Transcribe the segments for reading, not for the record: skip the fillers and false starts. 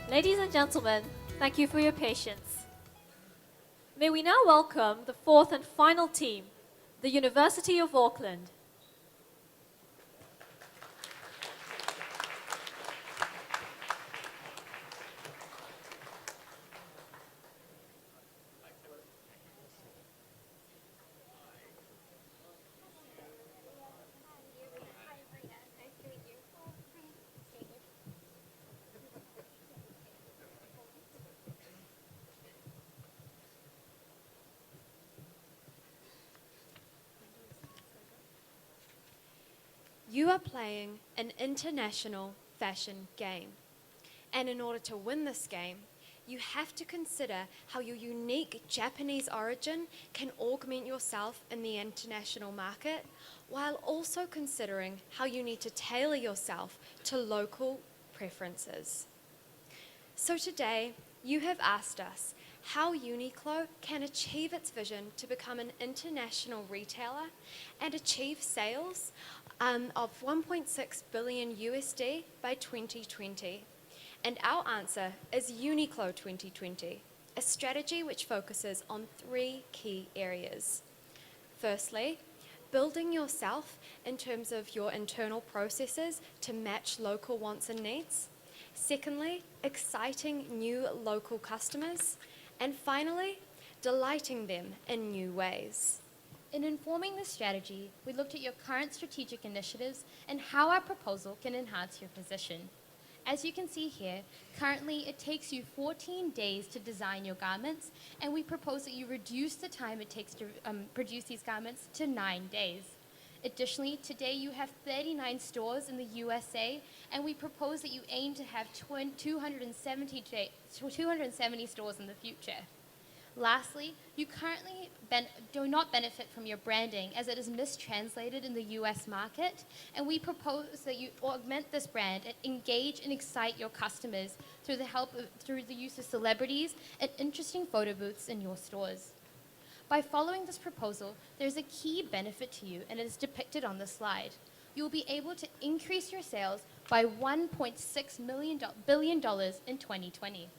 Ladies and gentlemen, thank you for your patience. May we now welcome the fourth and final team, the University of Auckland. You are playing an international fashion game. And in order to win this game, you have to consider how your unique Japanese origin can augment yourself in the international market, while also considering how you need to tailor yourself to local preferences. So today, you have asked us how UNIQLO can achieve its vision to become an international retailer and achieve sales of 1.6 billion USD by 2020. And our answer is UNIQLO 2020, a strategy which focuses on 3 key areas. Firstly, building yourself in terms of your internal processes to match local wants and needs. Secondly, exciting new local customers. And finally, delighting them in new ways. In informing this strategy, we looked at your current strategic initiatives and how our proposal can enhance your position. As you can see here, currently it takes you 14 days to design your garments, and we propose that you reduce the time it takes to produce these garments to 9 days. Additionally, today you have 39 stores in the USA, and we propose that you aim to have 270 stores in the future. Lastly, you currently do not benefit from your branding as it is mistranslated in the US market, and we propose that you augment this brand and engage and excite your customers through the use of celebrities and interesting photo booths in your stores. By following this proposal, there's a key benefit to you, and it is depicted on the slide. You'll be able to increase your sales by $1.6 billion in 2020.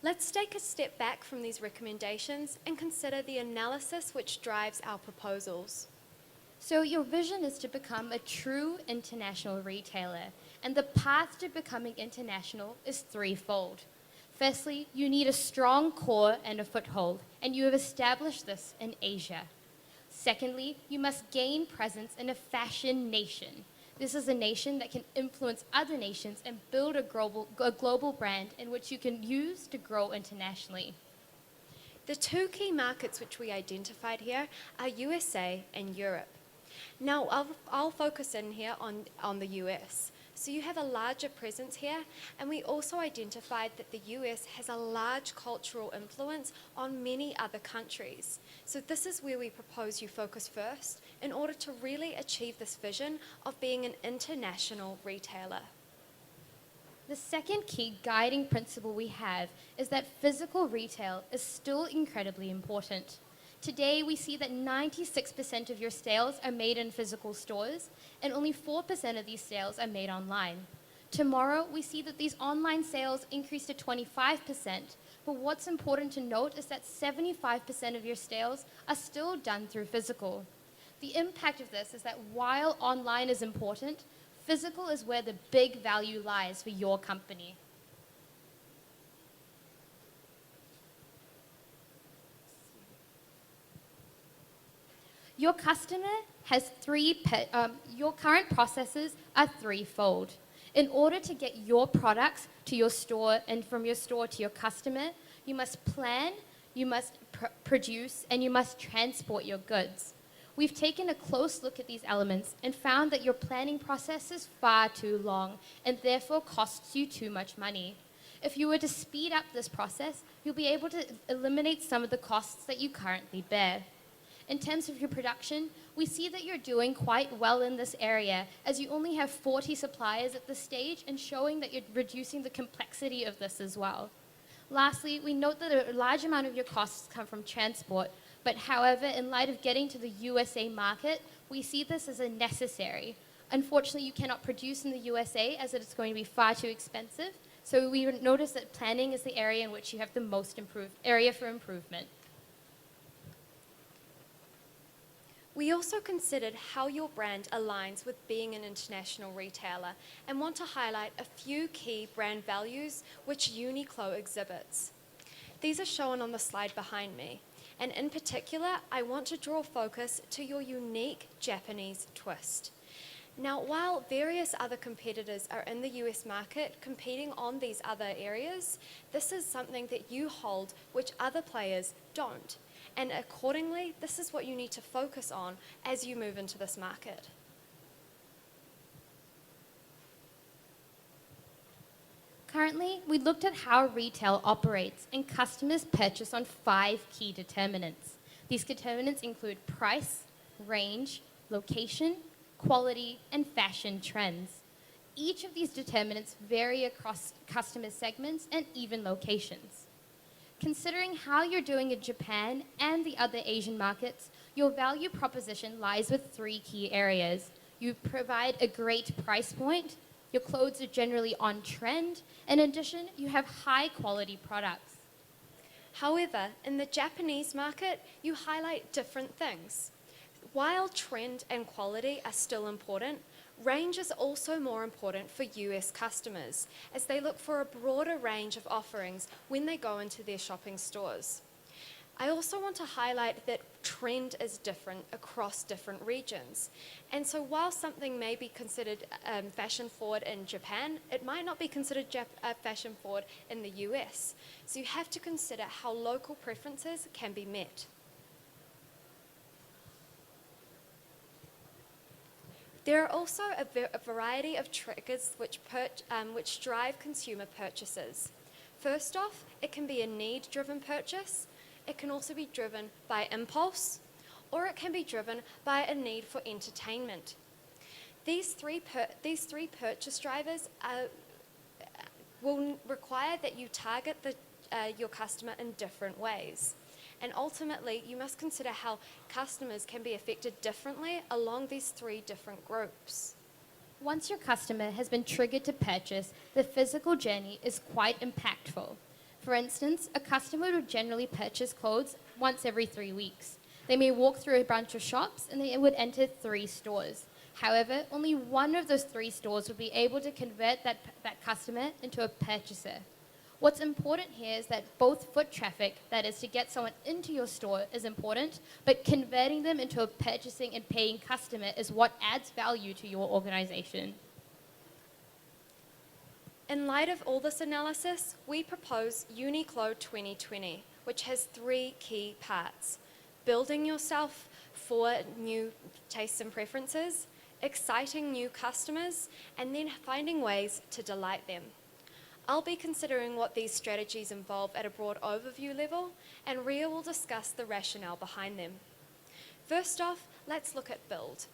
Let's take a step back from these recommendations and consider the analysis which drives our proposals. So your vision is to become a true international retailer, and the path to becoming international is threefold. Firstly, you need a strong core and a foothold, and you have established this in Asia. Secondly, you must gain presence in a fashion nation. This is a nation that can influence other nations and build a global brand in which you can use to grow internationally. The 2 key markets which we identified here are USA and Europe. Now, I'll focus in here on the US. So you have a larger presence here, and we also identified that the US has a large cultural influence on many other countries. So this is where we propose you focus first in order to really achieve this vision of being an international retailer. The second key guiding principle we have is that physical retail is still incredibly important. Today, we see that 96% of your sales are made in physical stores, and only 4% of these sales are made online. Tomorrow, we see that these online sales increase to 25%, but what's important to note is that 75% of your sales are still done through physical. The impact of this is that while online is important, physical is where the big value lies for your company. Your current processes are threefold. In order to get your products to your store and from your store to your customer, you must plan, you must produce, and you must transport your goods. We've taken a close look at these elements and found that your planning process is far too long and therefore costs you too much money. If you were to speed up this process, you'll be able to eliminate some of the costs that you currently bear. In terms of your production, we see that you're doing quite well in this area, as you only have 40 suppliers at this stage, and showing that you're reducing the complexity of this as well. Lastly, we note that a large amount of your costs come from transport, but however, in light of getting to the USA market, we see this as a necessary. Unfortunately, you cannot produce in the USA as it is going to be far too expensive, So we would notice that planning is the area in which you have the most area for improvement. We also considered how your brand aligns with being an international retailer and want to highlight a few key brand values which UNIQLO exhibits. These are shown on the slide behind me, and in particular, I want to draw focus to your unique Japanese twist. Now, while various other competitors are in the US market competing on these other areas, this is something that you hold which other players don't. And accordingly, this is what you need to focus on as you move into this market. Currently, we looked at how retail operates and customers purchase on 5 key determinants. These determinants include price, range, location, quality, and fashion trends. Each of these determinants vary across customer segments and even locations. Considering how you're doing in Japan and the other Asian markets, your value proposition lies with 3 key areas. You provide a great price point, your clothes are generally on trend, and in addition, you have high quality products. However, in the Japanese market, you highlight different things. While trend and quality are still important, range is also more important for US customers, as they look for a broader range of offerings when they go into their shopping stores. I also want to highlight that trend is different across different regions. And so while something may be considered fashion forward in Japan, it might not be considered fashion forward in the US. So you have to consider how local preferences can be met. There are also a variety of triggers which drive consumer purchases. First off, it can be a need-driven purchase. It can also be driven by impulse, or it can be driven by a need for entertainment. These three purchase drivers will require that you target your customer in different ways. And ultimately, you must consider how customers can be affected differently along these 3 different groups. Once your customer has been triggered to purchase, the physical journey is quite impactful. For instance, a customer would generally purchase clothes once every 3 weeks. They may walk through a bunch of shops and they would enter 3 stores. However, only one of those 3 stores would be able to convert that customer into a purchaser. What's important here is that both foot traffic, that is to get someone into your store, is important, but converting them into a purchasing and paying customer is what adds value to your organization. In light of all this analysis, we propose UNIQLO 2020, which has 3 key parts: building yourself for new tastes and preferences, exciting new customers, and then finding ways to delight them. I'll be considering what these strategies involve at a broad overview level, and Ria will discuss the rationale behind them. First off, let's look at build.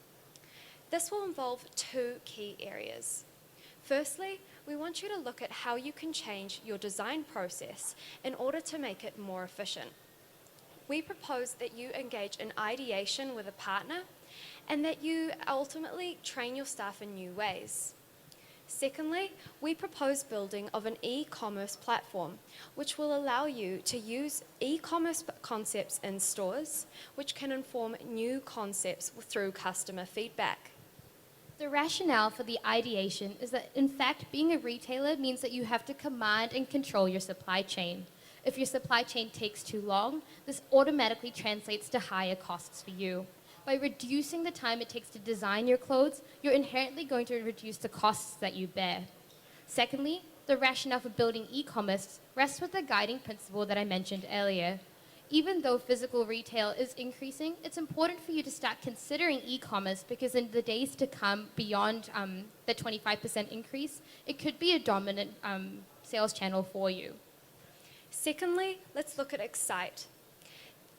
This will involve 2 key areas. Firstly, we want you to look at how you can change your design process in order to make it more efficient. We propose that you engage in ideation with a partner and that you ultimately train your staff in new ways. Secondly, we propose building of an e-commerce platform, which will allow you to use e-commerce concepts in stores, which can inform new concepts through customer feedback. The rationale for the ideation is that, in fact, being a retailer means that you have to command and control your supply chain. If your supply chain takes too long, this automatically translates to higher costs for you. By reducing the time it takes to design your clothes, you're inherently going to reduce the costs that you bear. Secondly, the rationale for building e-commerce rests with the guiding principle that I mentioned earlier. Even though physical retail is increasing, it's important for you to start considering e-commerce because in the days to come, beyond the 25% increase, it could be a dominant sales channel for you. Secondly, let's look at Excite.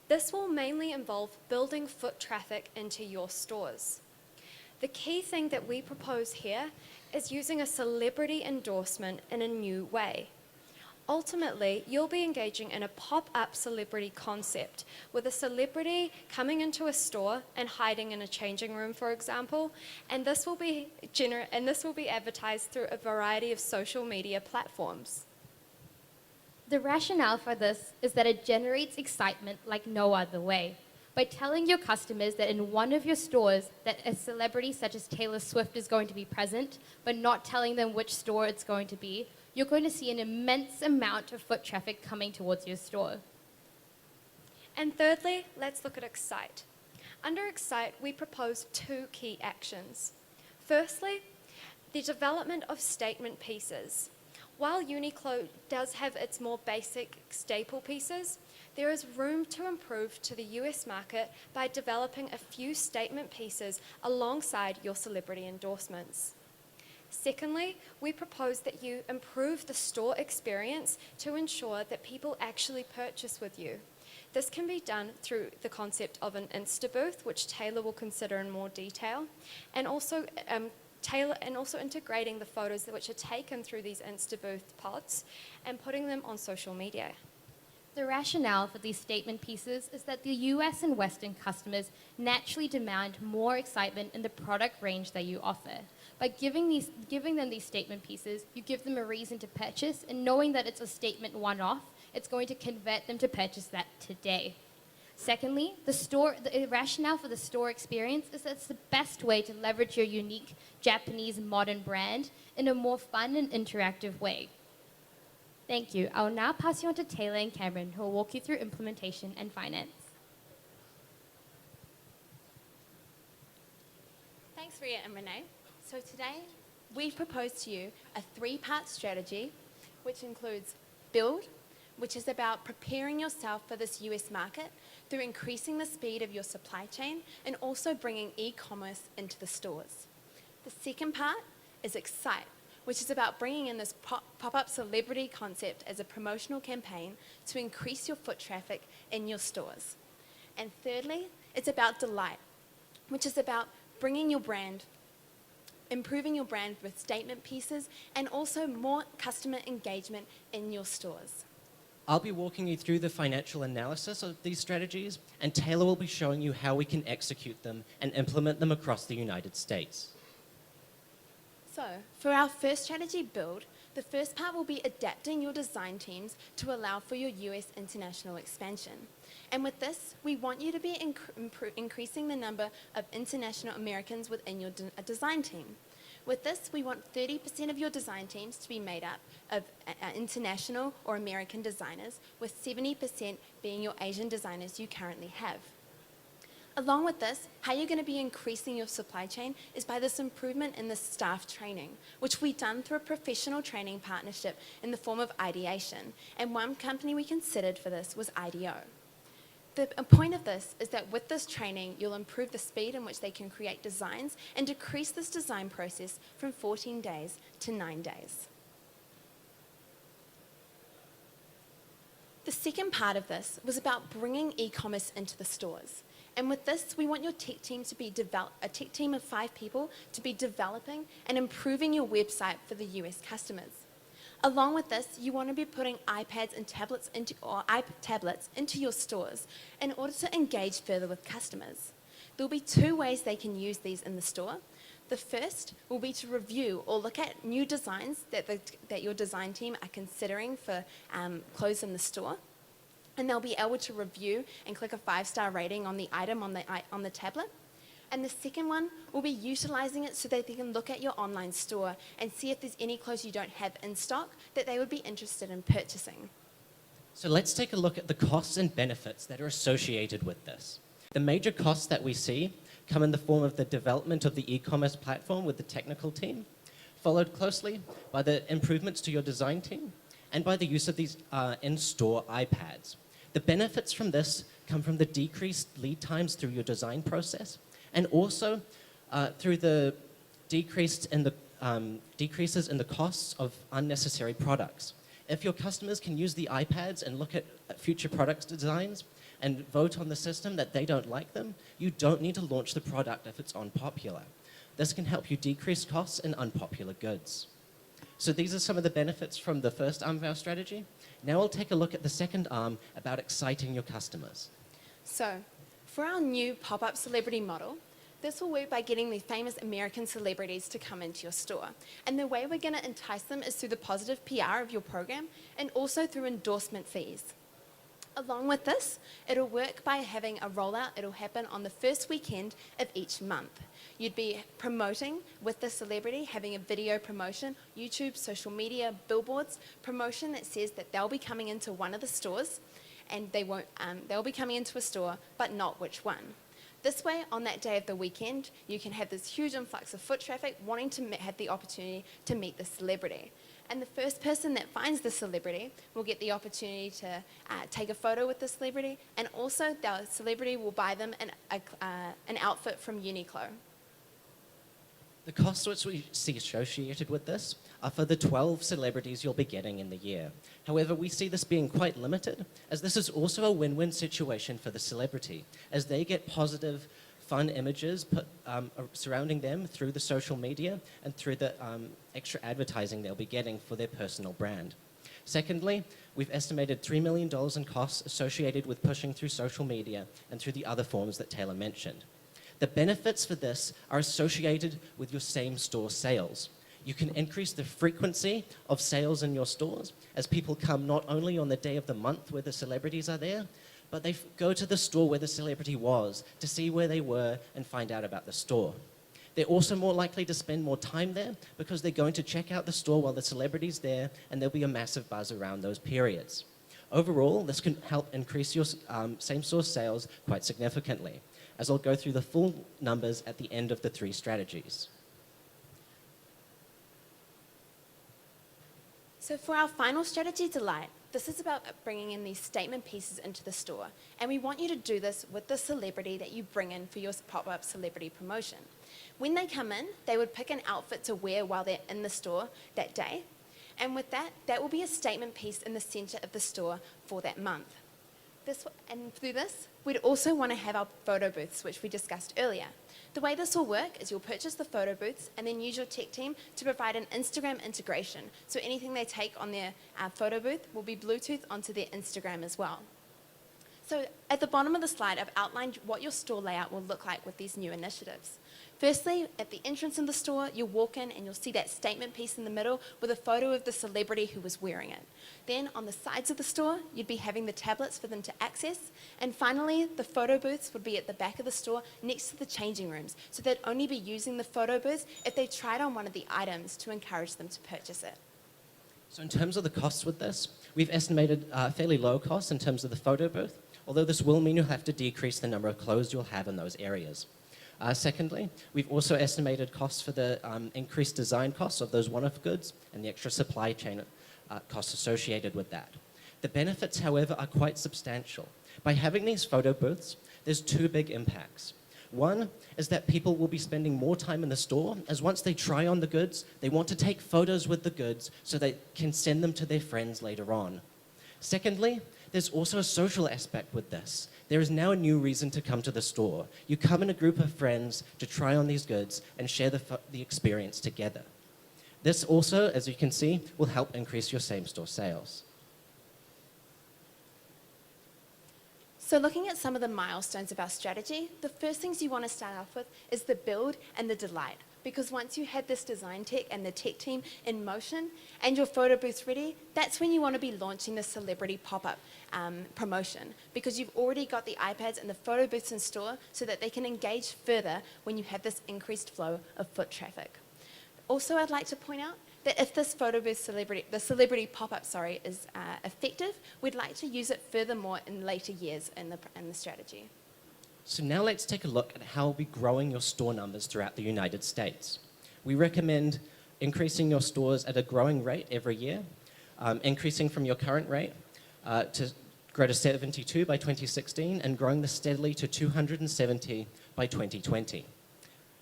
This will mainly involve building foot traffic into your stores. The key thing that we propose here is using a celebrity endorsement in a new way. Ultimately, you'll be engaging in a pop-up celebrity concept with a celebrity coming into a store and hiding in a changing room, for example, and this will be advertised through a variety of social media platforms. The rationale for this is that it generates excitement like no other way. By telling your customers that in one of your stores that a celebrity such as Taylor Swift is going to be present, but not telling them which store it's going to be, you're going to see an immense amount of foot traffic coming towards your store. And thirdly, let's look at Excite. Under Excite, we propose 2 key actions. Firstly, the development of statement pieces. While UNIQLO does have its more basic staple pieces, there is room to improve to the US market by developing a few statement pieces alongside your celebrity endorsements. Secondly, we propose that you improve the store experience to ensure that people actually purchase with you. This can be done through the concept of an Insta booth, which Taylor will consider in more detail, and also integrating the photos which are taken through these Insta booth pods and putting them on social media. The rationale for these statement pieces is that the US and Western customers naturally demand more excitement in the product range that you offer. By giving them these statement pieces, you give them a reason to purchase, and knowing that it's a statement one-off, it's going to convert them to purchase that today. Secondly, the rationale for the store experience is that it's the best way to leverage your unique Japanese modern brand in a more fun and interactive way. Thank you. I will now pass you on to Taylor and Cameron, who will walk you through implementation and finance. Thanks, Ria and Renee. So today, we propose to you a 3-part strategy, which includes build, which is about preparing yourself for this US market through increasing the speed of your supply chain and also bringing e-commerce into the stores. The second part is excite, which is about bringing in this pop-up celebrity concept as a promotional campaign to increase your foot traffic in your stores. And thirdly, it's about delight, which is about bringing your brand, improving your brand with statement pieces and also more customer engagement in your stores. I'll be walking you through the financial analysis of these strategies, and Taylor will be showing you how we can execute them and implement them across the United States. So, for our first strategy build, the first part will be adapting your design teams to allow for your US international expansion. And with this, we want you to be increasing the number of international Americans within your design team. With this, we want 30% of your design teams to be made up of international or American designers, with 70% being your Asian designers you currently have. Along with this, how you're going to be increasing your supply chain is by this improvement in the staff training, which we've done through a professional training partnership in the form of ideation. And one company we considered for this was IDEO. The point of this is that with this training, you'll improve the speed in which they can create designs and decrease this design process from 14 days to 9 days. The second part of this was about bringing e-commerce into the stores. And with this, we want your tech team to be a tech team of 5 people to be developing and improving your website for the US customers. Along with this, you want to be putting iPads and tablets into your stores in order to engage further with customers. There will be 2 ways they can use these in the store. The first will be to review or look at new designs that your design team are considering for clothes in the store. And they'll be able to review and click a 5-star rating on the item on the tablet. And the second one will be utilizing it so that they can look at your online store and see if there's any clothes you don't have in stock that they would be interested in purchasing. So let's take a look at the costs and benefits that are associated with this. The major costs that we see come in the form of the development of the e-commerce platform with the technical team, followed closely by the improvements to your design team, and by the use of these in-store iPads. The benefits from this come from the decreased lead times through your design process, and also through the decreases in the costs of unnecessary products. If your customers can use the iPads and look at future product designs and vote on the system that they don't like them, you don't need to launch the product if it's unpopular. This can help you decrease costs in unpopular goods. So these are some of the benefits from the first arm of our strategy. Now we'll take a look at the second arm about exciting your customers. So, for our new pop-up celebrity model, this will work by getting the famous American celebrities to come into your store. And the way we're going to entice them is through the positive PR of your program and also through endorsement fees. Along with this, it'll work by having a rollout. It'll happen on the first weekend of each month. You'd be promoting with the celebrity, having a video promotion, YouTube, social media, billboards, promotion that says that they'll be coming into one of the stores and they'll be coming into a store, but not which one. This way, on that day of the weekend, you can have this huge influx of foot traffic wanting to have the opportunity to meet the celebrity. And the first person that finds the celebrity will get the opportunity to take a photo with the celebrity, and also the celebrity will buy them an outfit from UNIQLO. The costs which we see associated with this are for the 12 celebrities you'll be getting in the year. However, we see this being quite limited, as this is also a win-win situation for the celebrity, as they get positive, fun images surrounding them through the social media and through the extra advertising they'll be getting for their personal brand. Secondly, we've estimated $3 million in costs associated with pushing through social media and through the other forms that Taylor mentioned. The benefits for this are associated with your same-store sales. You can increase the frequency of sales in your stores as people come not only on the day of the month where the celebrities are there, but they go to the store where the celebrity was to see where they were and find out about the store. They're also more likely to spend more time there because they're going to check out the store while the celebrity's there, and there'll be a massive buzz around those periods. Overall, this can help increase your same-store sales quite significantly, as I'll go through the full numbers at the end of the 3 strategies. So for our final strategy, Delight, this is about bringing in these statement pieces into the store. And we want you to do this with the celebrity that you bring in for your pop-up celebrity promotion. When they come in, they would pick an outfit to wear while they're in the store that day. And with that, that will be a statement piece in the center of the store for that month. And through this, we'd also want to have our photo booths, which we discussed earlier. The way this will work is you'll purchase the photo booths and then use your tech team to provide an Instagram integration. So anything they take on their photo booth will be Bluetooth onto their Instagram as well. So at the bottom of the slide, I've outlined what your store layout will look like with these new initiatives. Firstly, at the entrance of the store, you'll walk in and you'll see that statement piece in the middle with a photo of the celebrity who was wearing it. Then on the sides of the store, you'd be having the tablets for them to access. And finally, the photo booths would be at the back of the store next to the changing rooms. So they'd only be using the photo booths if they tried on one of the items to encourage them to purchase it. So in terms of the costs with this, we've estimated fairly low costs in terms of the photo booth, although this will mean you'll have to decrease the number of clothes you'll have in those areas. Secondly, we've also estimated costs for the increased design costs of those one-off goods and the extra supply chain costs associated with that. The benefits, however, are quite substantial. By having these photo booths, there's 2 big impacts. One is that people will be spending more time in the store, as once they try on the goods, they want to take photos with the goods so they can send them to their friends later on. Secondly, there's also a social aspect with this. There is now a new reason to come to the store. You come in a group of friends to try on these goods and share the experience together. This also, as you can see, will help increase your same-store sales. So looking at some of the milestones of our strategy, the first things you want to start off with is the build and the delight. Because once you had this design tech and the tech team in motion and your photo booths ready, that's when you want to be launching the celebrity pop-up promotion. Because you've already got the iPads and the photo booths in store so that they can engage further when you have this increased flow of foot traffic. Also, I'd like to point out that if this photo booth the celebrity pop-up, is effective, we'd like to use it furthermore in later years in the strategy. So now let's take a look at how we'll be growing your store numbers throughout the United States. We recommend increasing your stores at a growing rate every year, increasing from your current rate to grow to 72 by 2016 and growing this steadily to 270 by 2020.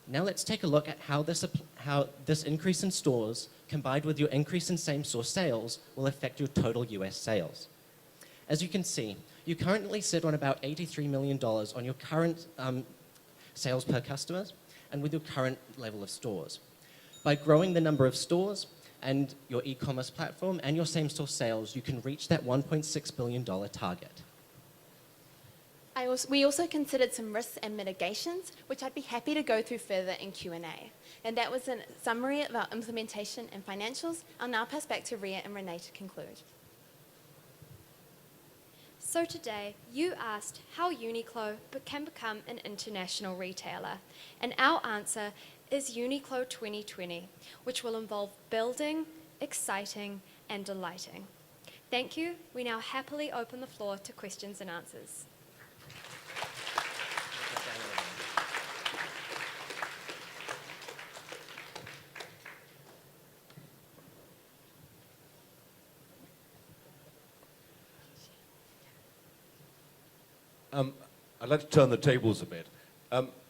Now let's take a look at how this increase in stores combined with your increase in same-store sales will affect your total US sales. As you can see, you currently sit on about $83 million on your current sales per customers and with your current level of stores. By growing the number of stores, and your e-commerce platform and your same-store sales, you can reach that $1.6 billion target. We also considered some risks and mitigations, which I'd be happy to go through further in Q&A. And that was a summary of our implementation and financials. I'll now pass back to Ria and Renee to conclude. So today, you asked how UNIQLO can become an international retailer. And our answer is UNIQLO 2020, which will involve building, exciting, and delighting. Thank you. We now happily open the floor to questions and answers. I'd like to turn the tables a bit.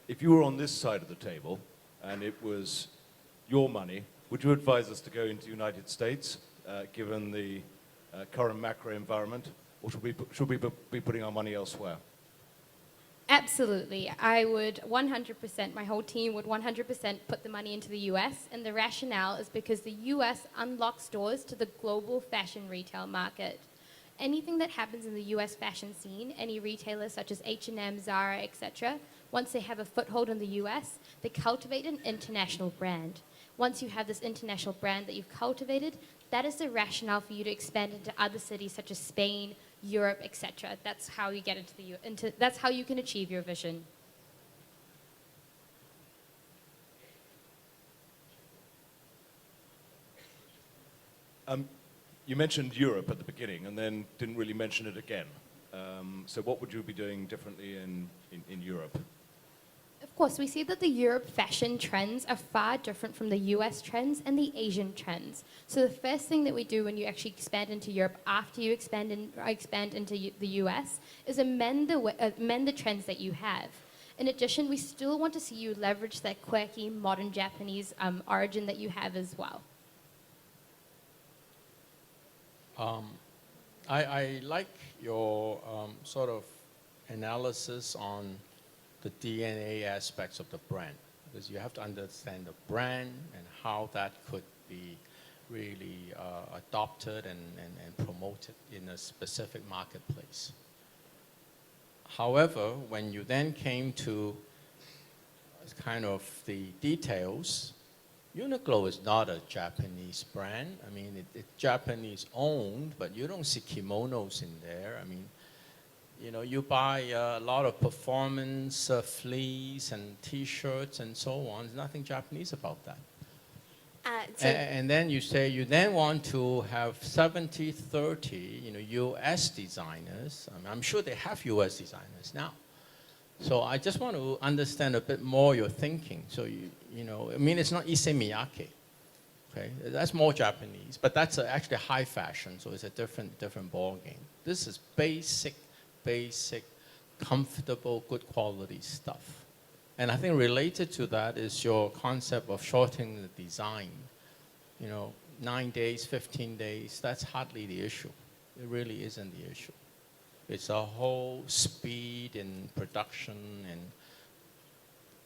If you were on this side of the table and it was your money, would you advise us to go into the United States, given the current macro environment, or should we be putting our money elsewhere? Absolutely. I would 100%, my whole team would 100% put the money into the US, and the rationale is because the US unlocks doors to the global fashion retail market. Anything that happens in the US fashion scene, any retailers such as H&M, Zara, etc., once they have a foothold in the US, they cultivate an international brand. Once you have this international brand that you've cultivated, that is the rationale for you to expand into other cities such as Spain, Europe, etc. That's how you get that's how you can achieve your vision. You mentioned Europe at the beginning and then didn't really mention it again. So what would you be doing differently in Europe? Of course, we see that the Europe fashion trends are far different from the US trends and the Asian trends. So the first thing that we do when you actually expand into Europe after you expand into the US is amend the trends that you have. In addition, we still want to see you leverage that quirky, modern Japanese origin that you have as well. I like your sort of analysis on the DNA aspects of the brand, because you have to understand the brand and how that could be really adopted and promoted in a specific marketplace. However, when you then came to kind of the details, UNIQLO is not a Japanese brand. I mean, it's Japanese owned, but you don't see kimonos in there. I mean, you know, you buy a lot of performance fleece and T-shirts and so on. There's nothing Japanese about that. And then you say you then want to have 70-30, you know, U.S. designers. I mean, I'm sure they have U.S. designers now. So I just want to understand a bit more your thinking. So, you know, I mean, it's not Issey Miyake, okay? That's more Japanese, but that's actually high fashion, so it's a different ball game. This is basic, comfortable, good quality stuff. And I think related to that is your concept of shortening the design. You know, 9 days, 15 days, that's hardly the issue. It really isn't the issue. It's a whole speed in production and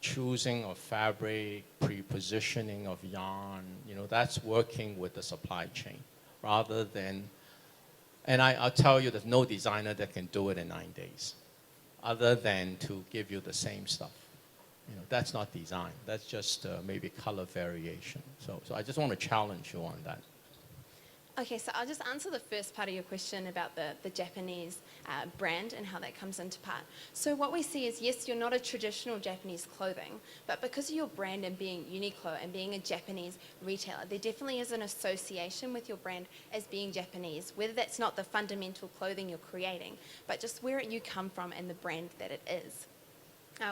choosing of fabric, pre-positioning of yarn, you know, that's working with the supply chain rather than, and I'll tell you there's no designer that can do it in 9 days other than to give you the same stuff. You know, that's not design, that's just maybe color variation. So I just want to challenge you on that. Okay, so I'll just answer the first part of your question about the Japanese brand and how that comes into part. So what we see is, yes, you're not a traditional Japanese clothing, but because of your brand and being UNIQLO and being a Japanese retailer, there definitely is an association with your brand as being Japanese, whether that's not the fundamental clothing you're creating, but just where you come from and the brand that it is.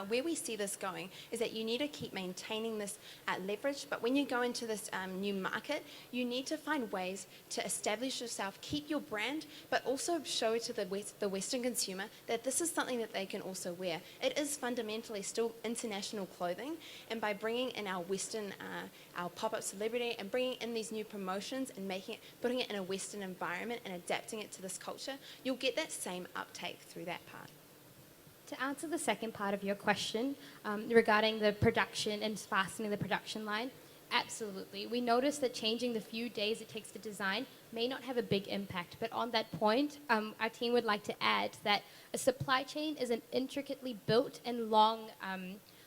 Where we see this going is that you need to keep maintaining this leverage, but when you go into this new market, you need to find ways to establish yourself, keep your brand, but also show to the Western consumer that this is something that they can also wear. It is fundamentally still international clothing, and by bringing in our Western, our pop-up celebrity, and bringing in these new promotions and putting it in a Western environment and adapting it to this culture, you'll get that same uptake through that part. To answer the second part of your question regarding the production and fastening the production line, Absolutely. We noticed that changing the few days it takes to design may not have a big impact, but on that point, our team would like to add that a supply chain is an intricately built and long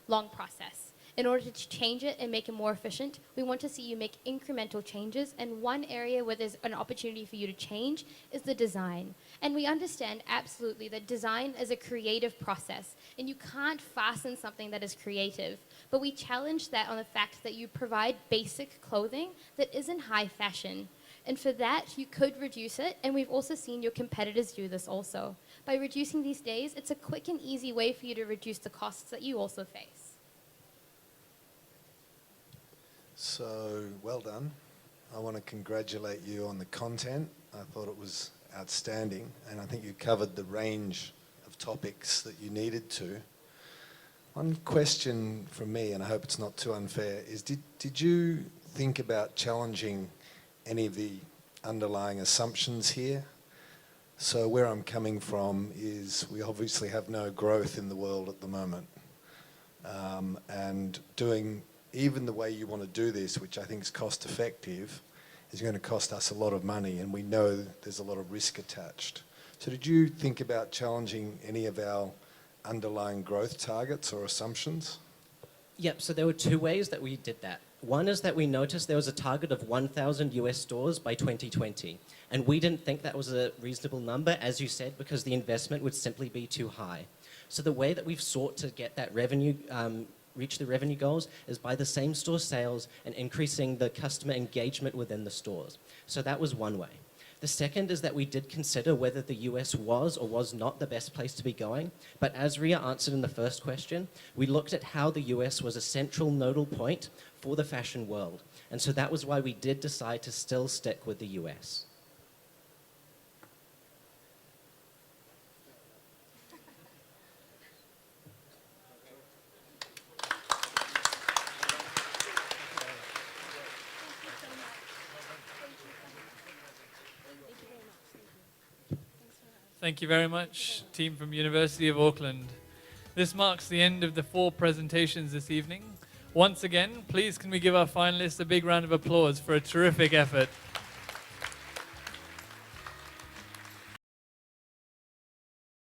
process. In order to change it and make it more efficient, we want to see you make incremental changes, and one area where there's an opportunity for you to change is the design. And we understand absolutely that design is a creative process, and you can't fasten something that is creative. But we challenge that on the fact that you provide basic clothing that isn't high fashion. And for that, you could reduce it, and we've also seen your competitors do this also. By reducing these days, it's a quick and easy way for you to reduce the costs that you also face. So, well done. I want to congratulate you on the content. I thought it was outstanding, and I think you covered the range of topics that you needed to. One question from me, and I hope it's not too unfair, is did you think about challenging any of the underlying assumptions here? So where I'm coming from is we obviously have no growth in the world at the moment. And doing even the way you want to do this, which I think is cost effective, is going to cost us a lot of money, and we know there's a lot of risk attached. So did you think about challenging any of our underlying growth targets or assumptions? Yep, so there were two ways that we did that. One is that we noticed there was a target of 1,000 US stores by 2020. And we didn't think that was a reasonable number, as you said, because the investment would simply be too high. So the way that we've sought to get that revenue, reach the revenue goals is by the same store sales and increasing the customer engagement within the stores. So that was one way. The second is that we did consider whether the US was or was not the best place to be going. But as Ria answered in the first question, we looked at how the US was a central nodal point for the fashion world. And so that was why we did decide to still stick with the US. Thank you very much, team from University of Auckland. This marks the end of the 4 presentations this evening. Once again, please can we give our finalists a big round of applause for a terrific effort.